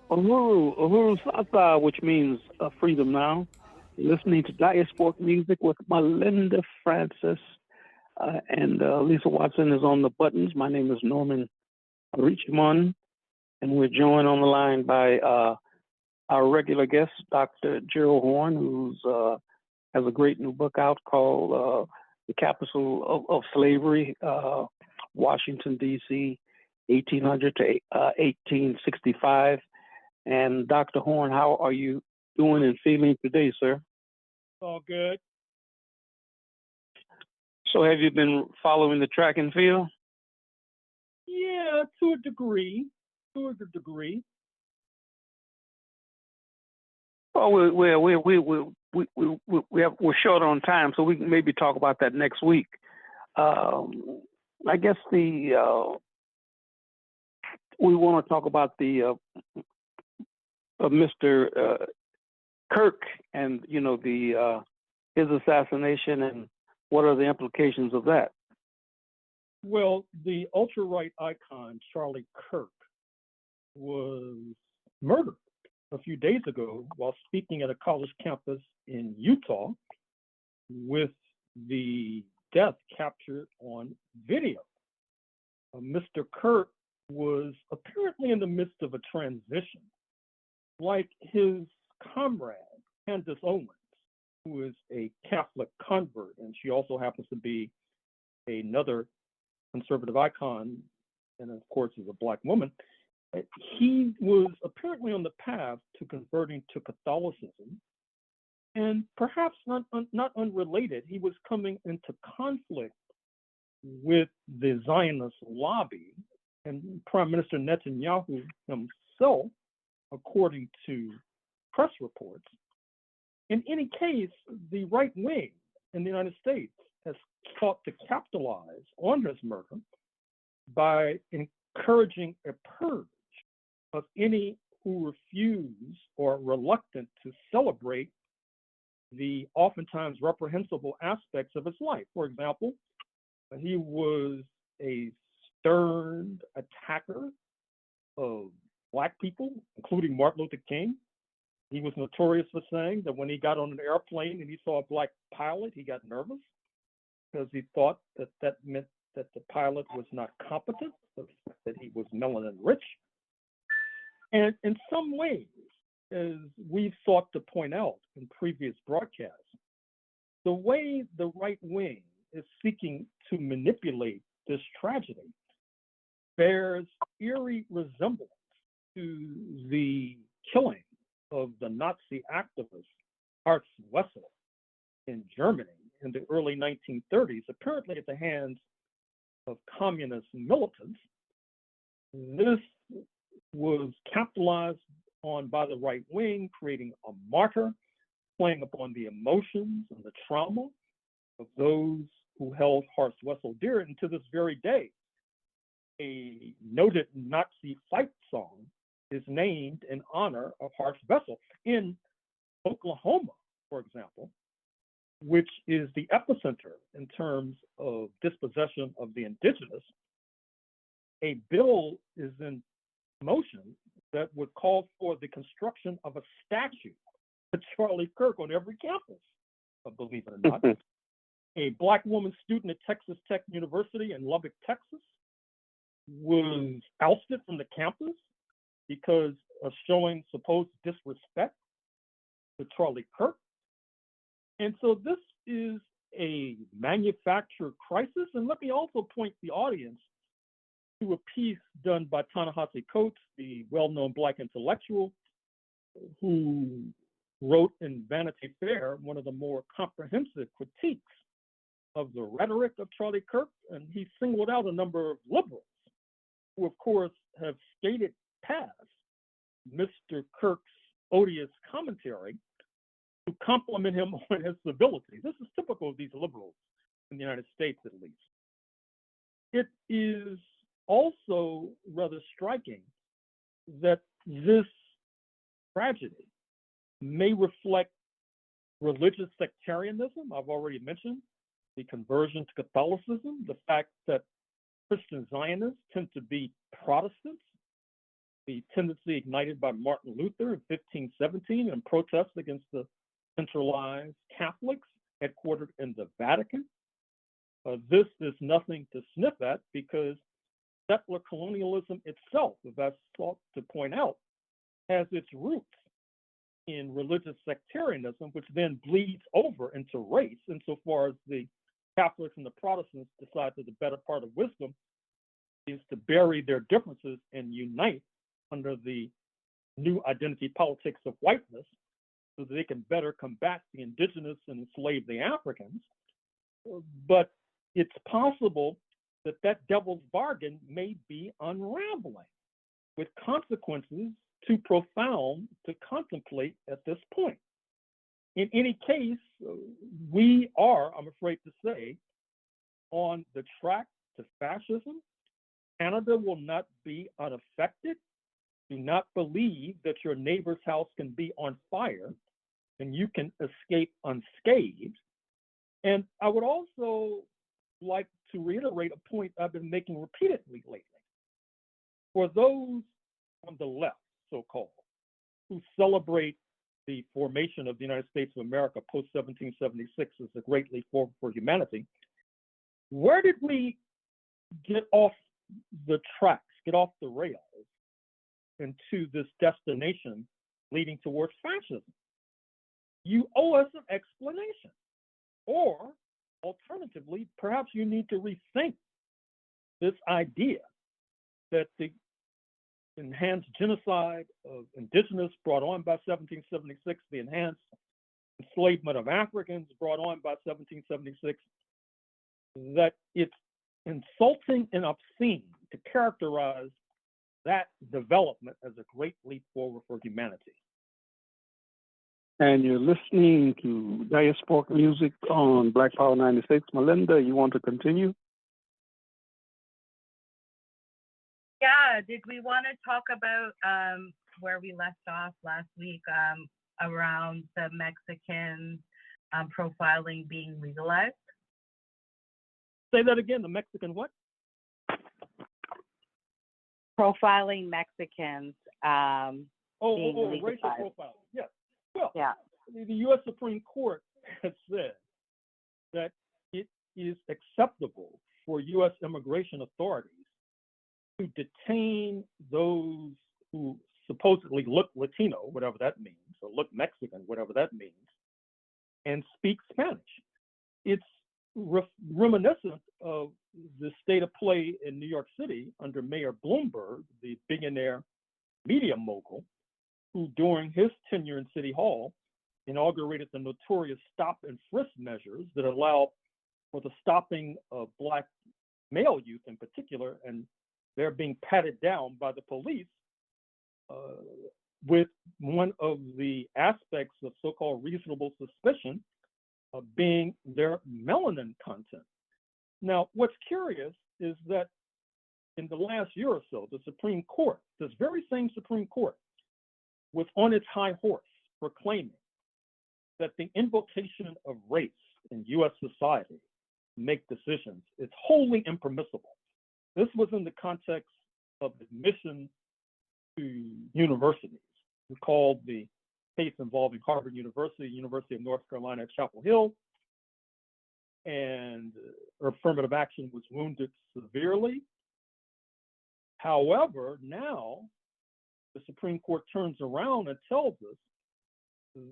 Uhuru Sasa, which means freedom now. Listening to Diasporic music with Melinda Francis and Lisa Watson is on the buttons. My name is Norman Richmond, and we're joined on the line by our regular guest, Dr. Gerald Horne, who's has a great new book out called The Capital of Slavery, Washington, D.C., 1800 to 1865. And Dr. Horne, how are you doing and feeling today, sir? All good. So have you been following the track and field? Yeah, to a degree. To a degree. Well, we're short on time, so we can maybe talk about that next week. I guess we want to talk about the Mr. Kirk and his assassination and what are the implications of that? Well, the ultra-right icon Charlie Kirk was murdered a few days ago while speaking at a college campus in Utah, with the death captured on video. Mr. Kirk was apparently in the midst of a transition, like his comrade, Candace Owens, who is a Catholic convert, and she also happens to be another conservative icon, and of course is a Black woman. He was apparently on the path to converting to Catholicism, and perhaps not unrelated, he was coming into conflict with the Zionist lobby and Prime Minister Netanyahu himself, according to press reports. In any case, the right wing in the United States has sought to capitalize on his murder by encouraging a purge of any who refuse or are reluctant to celebrate the oftentimes reprehensible aspects of his life. For example, he was a stern attacker of Black people, including Martin Luther King. He was notorious for saying that when he got on an airplane and he saw a Black pilot, he got nervous because he thought that meant that the pilot was not competent, that he was melanin rich. And in some ways, as we've sought to point out in previous broadcasts, the way the right wing is seeking to manipulate this tragedy bears eerie resemblance to the killing of the Nazi activist Horst Wessel in Germany in the early 1930s, apparently at the hands of communist militants. This was capitalized on by the right wing, creating a martyr, playing upon the emotions and the trauma of those who held Horst Wessel dear. And to this very day, a noted Nazi fight song is named in honor of Horst Wessel. In Oklahoma, for example, which is the epicenter in terms of dispossession of the indigenous, a bill is in motion that would call for the construction of a statue to Charlie Kirk on every campus, believe it or not. A Black woman student at Texas Tech University in Lubbock, Texas, was ousted from the campus because of showing supposed disrespect to Charlie Kirk. And so this is a manufactured crisis. And let me also point the audience to a piece done by Ta-Nehisi Coates, the well-known Black intellectual, who wrote in Vanity Fair one of the more comprehensive critiques of the rhetoric of Charlie Kirk. And he singled out a number of liberals who, of course, have skated past Mr. Kirk's odious commentary to compliment him on his civility. This is typical of these liberals in the United States, at least. It is also rather striking that this tragedy may reflect religious sectarianism. I've already mentioned the conversion to Catholicism, the fact that Christian Zionists tend to be Protestants, the tendency ignited by Martin Luther in 1517 in protest against the centralized Catholics headquartered in the Vatican. This is nothing to sniff at because settler colonialism itself, as I sought to point out, has its roots in religious sectarianism, which then bleeds over into race, insofar as the Catholics and the Protestants decide that the better part of wisdom is to bury their differences and unite under the new identity politics of whiteness so that they can better combat the indigenous and enslave the Africans. But it's possible that that devil's bargain may be unraveling with consequences too profound to contemplate at this point. In any case, we are, I'm afraid to say, on the track to fascism. Canada will not be unaffected. Do not believe that your neighbor's house can be on fire and you can escape unscathed. And I would also like to reiterate a point I've been making repeatedly lately. For those on the left, so-called, who celebrate the formation of the United States of America post-1776 as a great leap forward for humanity, where did we get off the tracks, get off the rails into this destination leading towards fascism? You owe us an explanation. Or, alternatively, perhaps you need to rethink this idea that the enhanced genocide of indigenous brought on by 1776, the enhanced enslavement of Africans brought on by 1776, that it's insulting and obscene to characterize that development as a great leap forward for humanity. And you're listening to Diasporic music on Black Power 96. Melinda, you want to continue? Yeah, did we want to talk about where we left off last week around the Mexican profiling being legalized? Say that again, the Mexican what? Profiling Mexicans being legalized. Racial profiling, yes. Well, yeah. The U.S. Supreme Court has said that it is acceptable for U.S. immigration authorities to detain those who supposedly look Latino, whatever that means, or look Mexican, whatever that means, and speak Spanish. It's reminiscent of the state of play in New York City under Mayor Bloomberg, the billionaire media mogul, who during his tenure in City Hall inaugurated the notorious stop and frisk measures that allowed for the stopping of Black male youth in particular, and they're being patted down by the police with one of the aspects of so-called reasonable suspicion being their melanin content. Now, what's curious is that in the last year or so, the Supreme Court, this very same Supreme Court, was on its high horse proclaiming that the invocation of race in U.S. society to make decisions is wholly impermissible. This was in the context of admission to universities. We called the case involving Harvard University, University of North Carolina at Chapel Hill, and affirmative action was wounded severely. However, now the Supreme Court turns around and tells us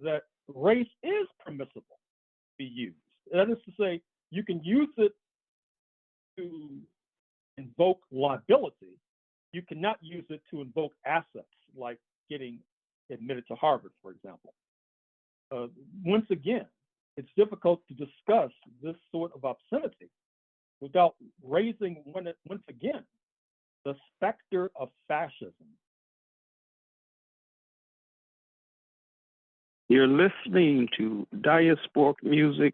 that race is permissible to be used. That is to say, you can use it to invoke liability. You cannot use it to invoke assets, like getting admitted to Harvard, for example. Once again, it's difficult to discuss this sort of obscenity without raising, once again, the specter of fascism. You're listening to Diasporic music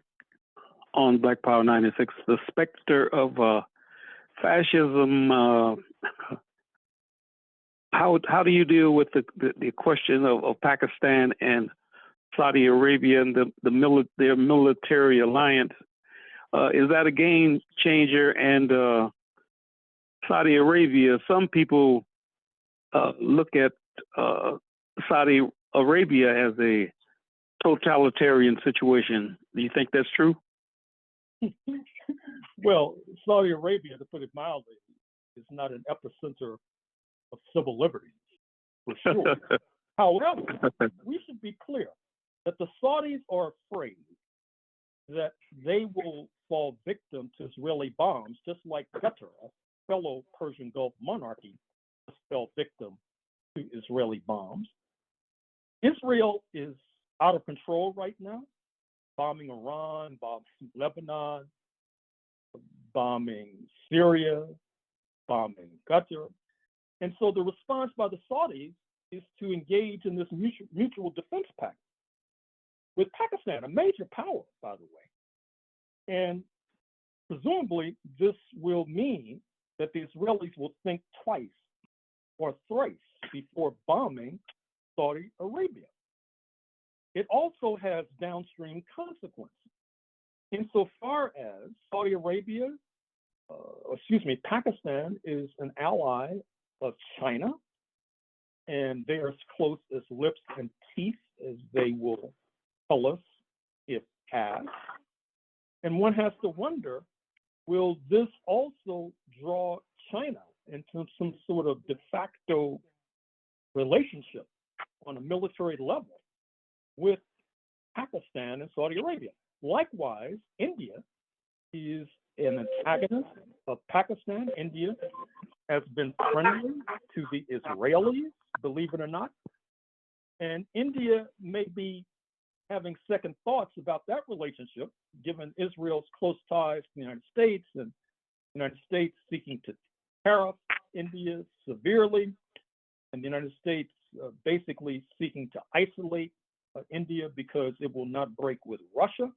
on Black Power 96. The specter of fascism. How do you deal with the question of Pakistan and Saudi Arabia and their military alliance? Is that a game changer? And Saudi Arabia, some people look at Saudi Arabia as a totalitarian situation. Do you think that's true? Well, Saudi Arabia, to put it mildly, is not an epicenter of civil liberties, for sure. However, we should be clear that the Saudis are afraid that they will fall victim to Israeli bombs, just like Qatar, a fellow Persian Gulf monarchy, fell victim to Israeli bombs. Israel is out of control right now, bombing Iran, bombing Lebanon, bombing Syria, bombing Qatar. And so the response by the Saudis is to engage in this mutual defense pact with Pakistan, a major power, by the way. And presumably, this will mean that the Israelis will think twice or thrice before bombing Saudi Arabia. It also has downstream consequences. Insofar as Pakistan is an ally of China, and they are as close as lips and teeth as they will tell us if asked. And one has to wonder, will this also draw China into some sort of de facto relationship on a military level with Pakistan and Saudi Arabia? Likewise, India is an antagonist of Pakistan. India has been friendly to the Israelis, believe it or not. And India may be having second thoughts about that relationship, given Israel's close ties to the United States and the United States seeking to tariff India severely, and the United States basically seeking to isolate India because it will not break with Russia.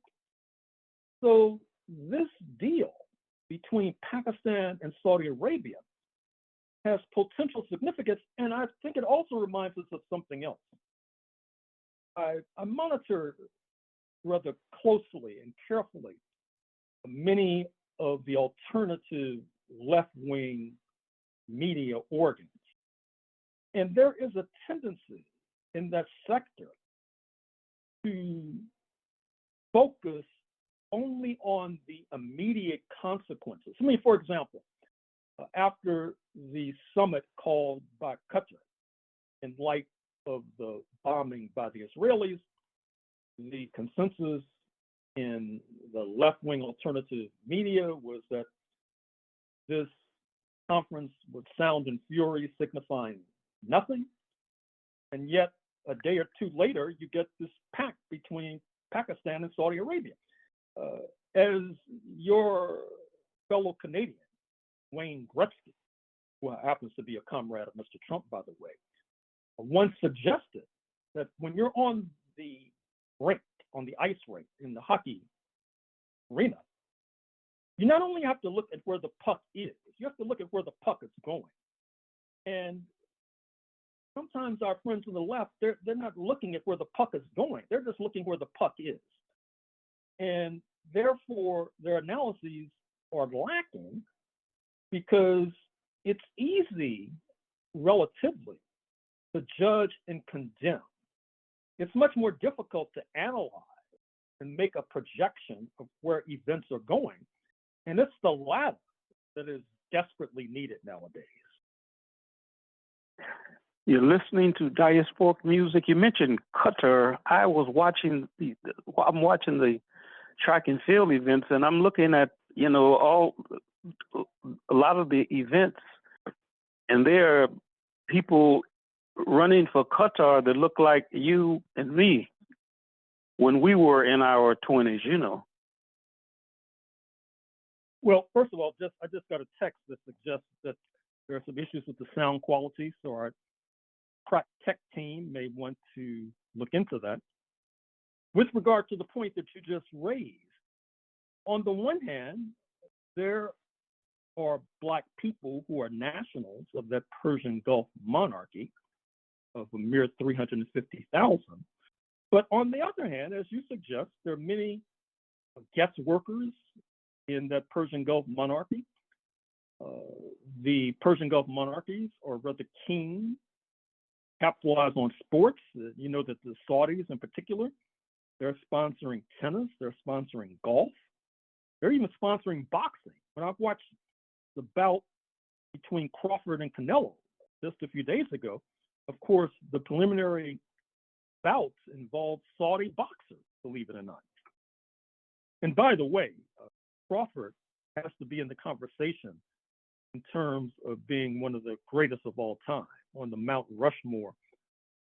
So this deal between Pakistan and Saudi Arabia has potential significance, and I think it also reminds us of something else. I monitor rather closely and carefully many of the alternative left-wing media organs, and there is a tendency in that sector to focus only on the immediate consequences. I mean, for example, after the summit called by Qatar, in light of the bombing by the Israelis, the consensus in the left-wing alternative media was that this conference would sound and fury, signifying nothing. And yet, a day or two later, you get this pact between Pakistan and Saudi Arabia. As your fellow Canadian, Wayne Gretzky, who happens to be a comrade of Mr. Trump, by the way, once suggested that when you're on the rink, on the ice rink in the hockey arena, you not only have to look at where the puck is, you have to look at where the puck is going. And sometimes our friends on the left, they're not looking at where the puck is going. They're just looking where the puck is. And therefore, their analyses are lacking because it's easy, relatively, to judge and condemn. It's much more difficult to analyze and make a projection of where events are going. And it's the latter that is desperately needed nowadays. You're listening to Diasporic Music. You mentioned Qatar. I'm watching the track and field events, and I'm looking at, a lot of the events, and there are people running for Qatar that look like you and me when we were in our 20s, Well, first of all, I just got a text that suggests that there are some issues with the sound quality, so our crack tech team may want to look into that. With regard to the point that you just raised, on the one hand, there are Black people who are nationals of that Persian Gulf monarchy of a mere 350,000. But on the other hand, as you suggest, there are many guest workers in that Persian Gulf monarchy. The Persian Gulf monarchies are rather keen capitalize on sports. You know that the Saudis in particular, they're sponsoring tennis, they're sponsoring golf, they're even sponsoring boxing. When I've watched the bout between Crawford and Canelo just a few days ago, of course, the preliminary bouts involved Saudi boxers, believe it or not. And by the way, Crawford has to be in the conversation in terms of being one of the greatest of all time, on the Mount Rushmore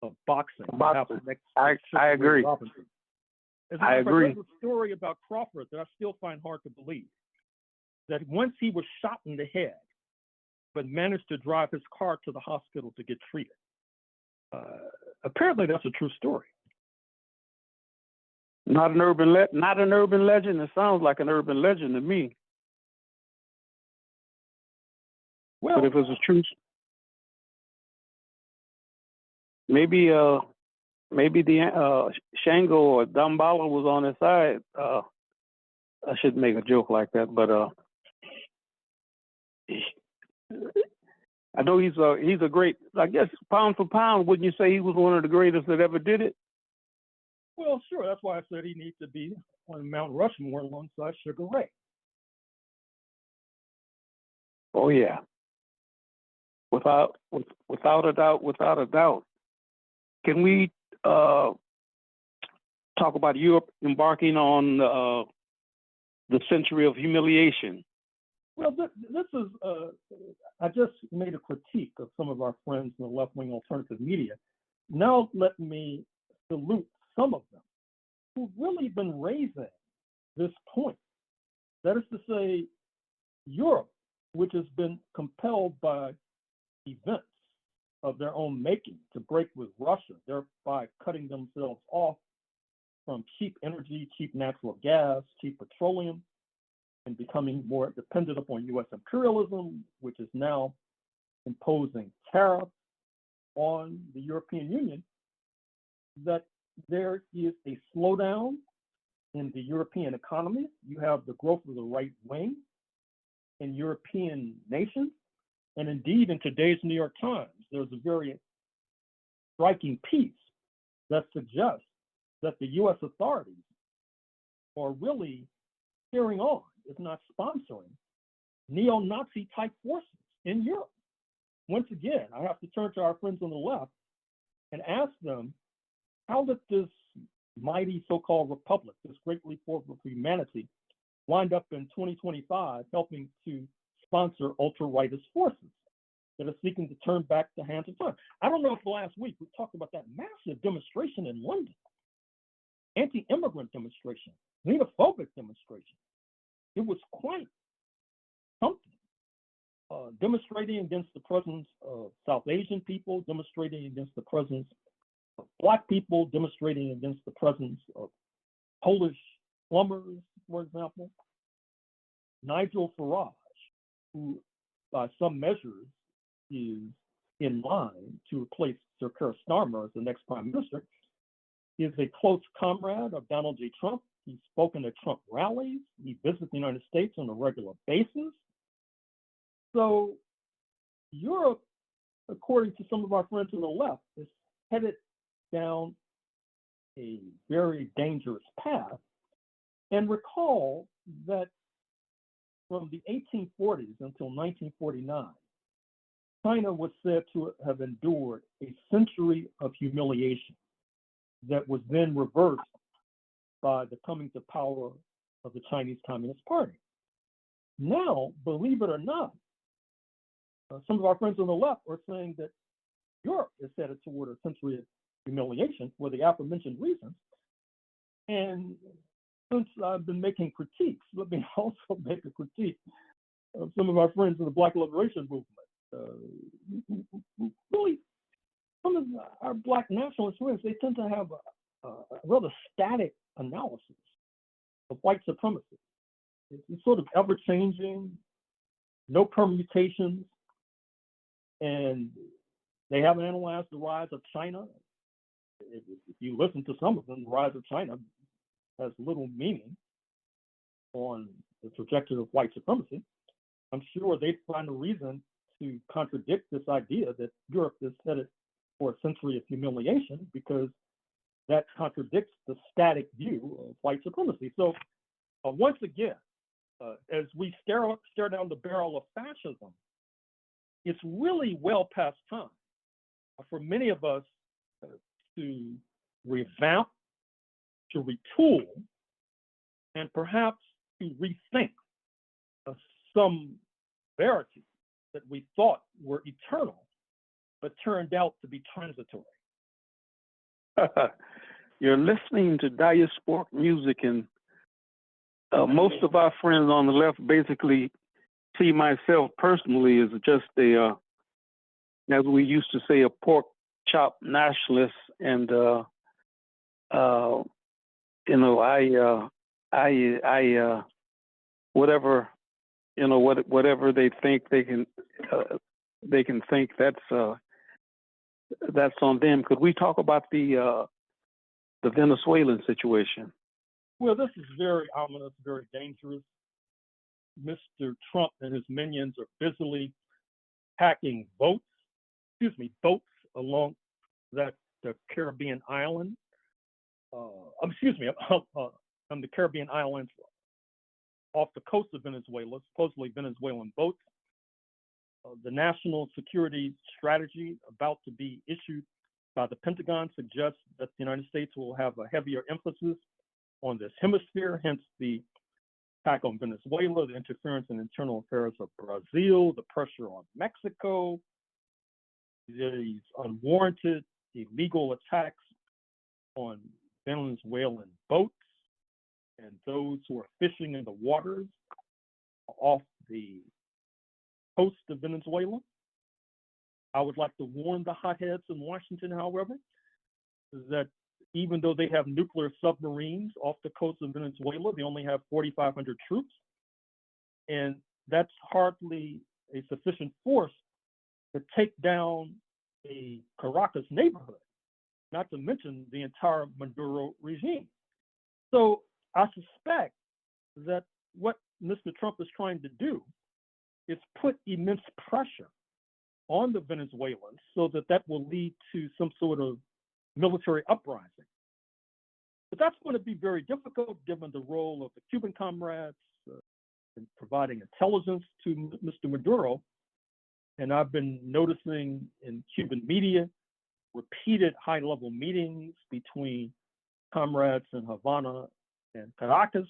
of boxing. I agree. I agree. There's a story about Crawford that I still find hard to believe, that once he was shot in the head, but managed to drive his car to the hospital to get treated. Apparently, that's a true story. Not an urban legend. It sounds like an urban legend to me. Well, but if it's a true, maybe the Shango or Dambala was on his side. I shouldn't make a joke like that, but I know he's a great. I guess pound for pound, wouldn't you say he was one of the greatest that ever did it? Well, sure. That's why I said he needs to be on Mount Rushmore alongside Sugar Ray. Oh yeah, without a doubt. Can we talk about Europe embarking on the century of humiliation? Well, this is, I just made a critique of some of our friends in the left-wing alternative media. Now let me salute some of them who've really been raising this point. That is to say, Europe, which has been compelled by events of their own making to break with Russia, thereby cutting themselves off from cheap energy, cheap natural gas, cheap petroleum, and becoming more dependent upon U.S. imperialism, which is now imposing tariffs on the European Union, that there is a slowdown in the European economy. You have the growth of the right wing in European nations. And indeed, in today's New York Times, there's a very striking piece that suggests that the U.S. authorities are really cheering on, if not sponsoring, neo-Nazi type forces in Europe. Once again, I have to turn to our friends on the left and ask them, how did this mighty so-called republic, this great leap forward for humanity, wind up in 2025 helping to sponsor ultra-rightist forces that are seeking to turn back the hands of time? I don't know if last week we talked about that massive demonstration in London, anti-immigrant demonstration, xenophobic demonstration. It was quite something. Demonstrating against the presence of South Asian people, demonstrating against the presence of Black people, demonstrating against the presence of Polish plumbers, for example. Nigel Farage, who by some measures is in line to replace Sir Keir Starmer as the next prime minister, is a close comrade of Donald J. Trump. He's spoken at Trump rallies. He visits the United States on a regular basis. So Europe, according to some of our friends on the left, is headed down a very dangerous path. And recall that from the 1840s until 1949, China was said to have endured a century of humiliation that was then reversed by the coming to power of the Chinese Communist Party. Now, believe it or not, some of our friends on the left are saying that Europe is headed toward a century of humiliation for the aforementioned reasons. And since I've been making critiques, let me also make a critique of some of our friends in the Black Liberation Movement. Really, some of our Black nationalist friends, they tend to have a rather static analysis of white supremacy. It's sort of ever-changing, no permutations, and they haven't analyzed the rise of China. If you listen to some of them, the rise of China has little meaning on the trajectory of white supremacy. I'm sure they'd find a reason to contradict this idea that Europe is headed or a century of humiliation, because that contradicts the static view of white supremacy. So once again, as we stare down the barrel of fascism, it's really well past time for many of us to revamp, to retool, and perhaps to rethink some verities that we thought were eternal, but turned out to be transitory. You're listening to Diasporic music, and most of our friends on the left basically see myself personally as just a, as we used to say, a pork chop nationalist, and you know, I whatever, you know, whatever they think they can think, that's on them. Could we talk about the Venezuelan situation? Well, this is very ominous, very dangerous. Mr. Trump and his minions are busily packing boats along the Caribbean island. On the Caribbean islands off the coast of Venezuela, supposedly Venezuelan boats. The national security strategy about to be issued by the Pentagon suggests that the United States will have a heavier emphasis on this hemisphere, hence the attack on Venezuela, the interference in internal affairs of Brazil, the pressure on Mexico, these unwarranted, illegal attacks on Venezuelan boats and those who are fishing in the waters off the coast of Venezuela. I would like to warn the hotheads in Washington, however, that even though they have nuclear submarines off the coast of Venezuela, they only have 4,500 troops. And that's hardly a sufficient force to take down a Caracas neighborhood, not to mention the entire Maduro regime. So I suspect that what Mr. Trump is trying to do is put immense pressure on the Venezuelans so that will lead to some sort of military uprising. But that's going to be very difficult given the role of the Cuban comrades in providing intelligence to Mr. Maduro. And I've been noticing in Cuban media repeated high-level meetings between comrades in Havana and Caracas.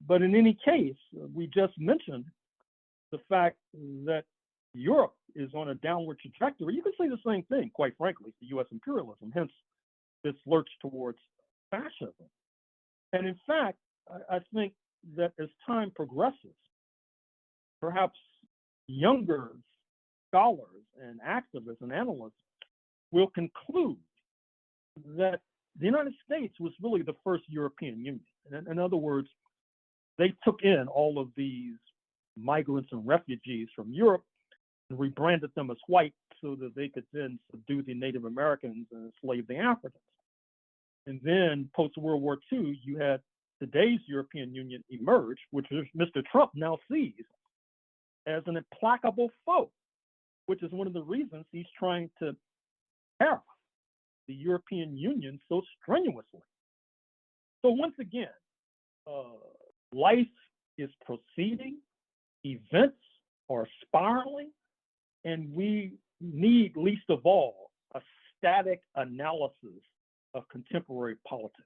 But in any case, we just mentioned the fact that Europe is on a downward trajectory. You can say the same thing, quite frankly, to U.S. imperialism, hence this lurch towards fascism. And in fact, I think that as time progresses, perhaps younger scholars and activists and analysts will conclude that the United States was really the first European Union. In other words, they took in all of these migrants and refugees from Europe and rebranded them as white so that they could then subdue the Native Americans and enslave the Africans. And then post-World War II, you had today's European Union emerge, which Mr. Trump now sees as an implacable foe, which is one of the reasons he's trying to tariff the European Union so strenuously. So once again, life is proceeding, events are spiraling, and we need, least of all, a static analysis of contemporary politics.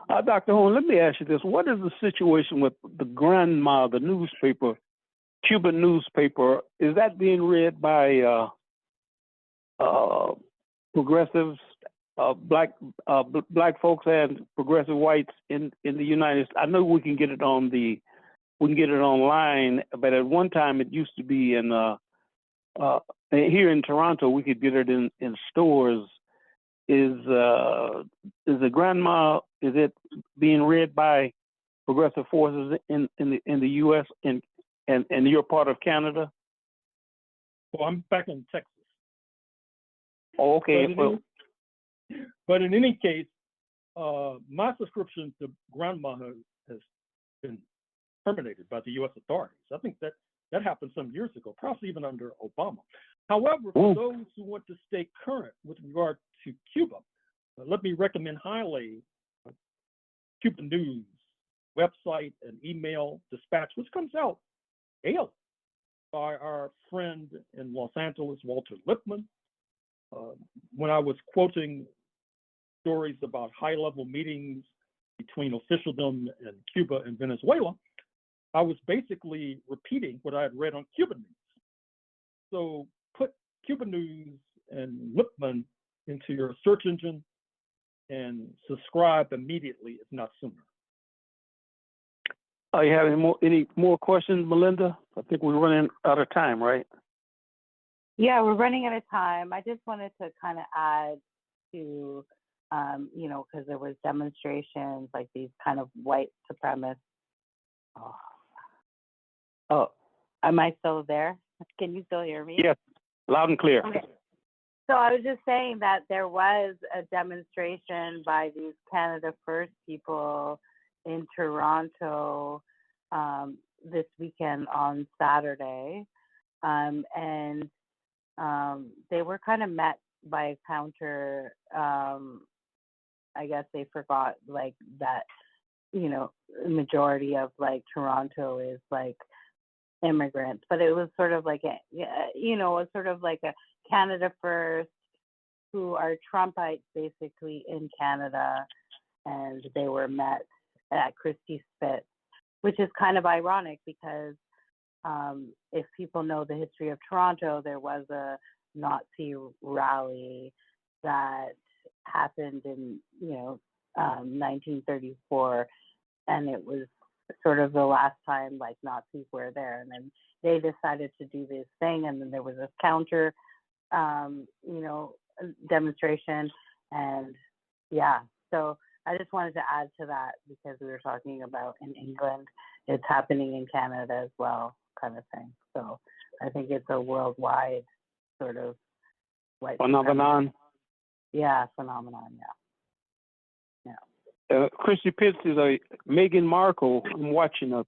Dr. Horne, let me ask you this. What is the situation with the Grandma, the newspaper, Cuban newspaper? Is that being read by progressives, black folks and progressive whites in the United States? I know we can get it online, but at one time it used to be in here in Toronto. We could get it in stores. Is the Grandma? Is it being read by progressive forces in the U.S. and you're part of Canada? Well, I'm back in Texas. Oh, okay. But in any case, my subscription to Grandma has been terminated by the U.S. authorities. I think that happened some years ago, perhaps even under Obama. However, for those who want to stay current with regard to Cuba, let me recommend highly Cuban News website and email dispatch, which comes out daily by our friend in Los Angeles, Walter Lippmann. When I was quoting stories about high-level meetings between officialdom in Cuba and Venezuela, I was basically repeating what I had read on Cuban News. So put Cuban News and Lippmann into your search engine and subscribe immediately, if not sooner. Are you having any more questions, Melinda? I think we're running out of time, right? Yeah, we're running out of time. I just wanted to kind of add to, because there was demonstrations, like these kind of white supremacists. Oh, am I still there? Can you still hear me? Yes, loud and clear. Okay. So I was just saying that there was a demonstration by these Canada First people in Toronto this weekend on Saturday. And they were kind of met by a counter. I guess they forgot like that, the majority of like Toronto is like immigrants, but it was sort of like a Canada First, who are Trumpites basically in Canada, and they were met at Christie Spitz, which is kind of ironic because if people know the history of Toronto, there was a Nazi rally that happened in 1934, and it was sort of the last time like Nazis were there, and then they decided to do this thing, and then there was a counter demonstration, and so I just wanted to add to that because we were talking about in England, it's happening in Canada as well, kind of thing. So I think it's a worldwide sort of white phenomenon. Phenomenon. Christy Pitts is Meghan Markle. I'm watching a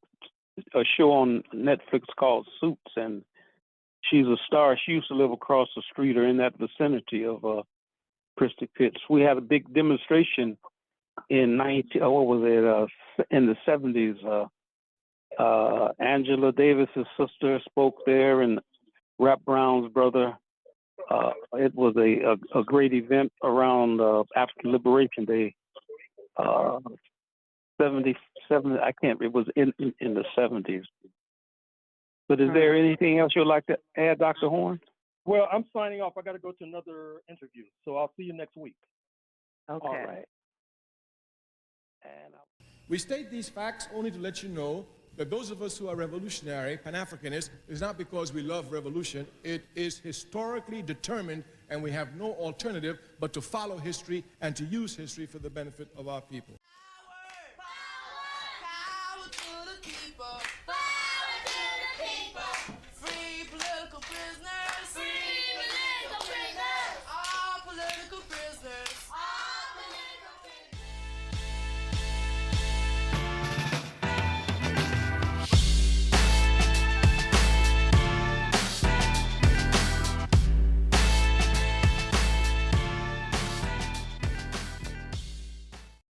show on Netflix called Suits, and she's a star. She used to live across the street or in that vicinity of Christy Pitts. We had a big demonstration in in the 70s. Angela Davis's sister spoke there, and Rap Brown's brother. It was a great event around African Liberation Day. 77, I can't, it was in the 70s. But is there anything else you'd like to add, Dr. Horne? Well, I'm signing off. I got to go to another interview, so I'll see you next week. Okay. All right. We state these facts only to let you know that those of us who are revolutionary, Pan-Africanists, is not because we love revolution. It is historically determined, and we have no alternative but to follow history and to use history for the benefit of our people.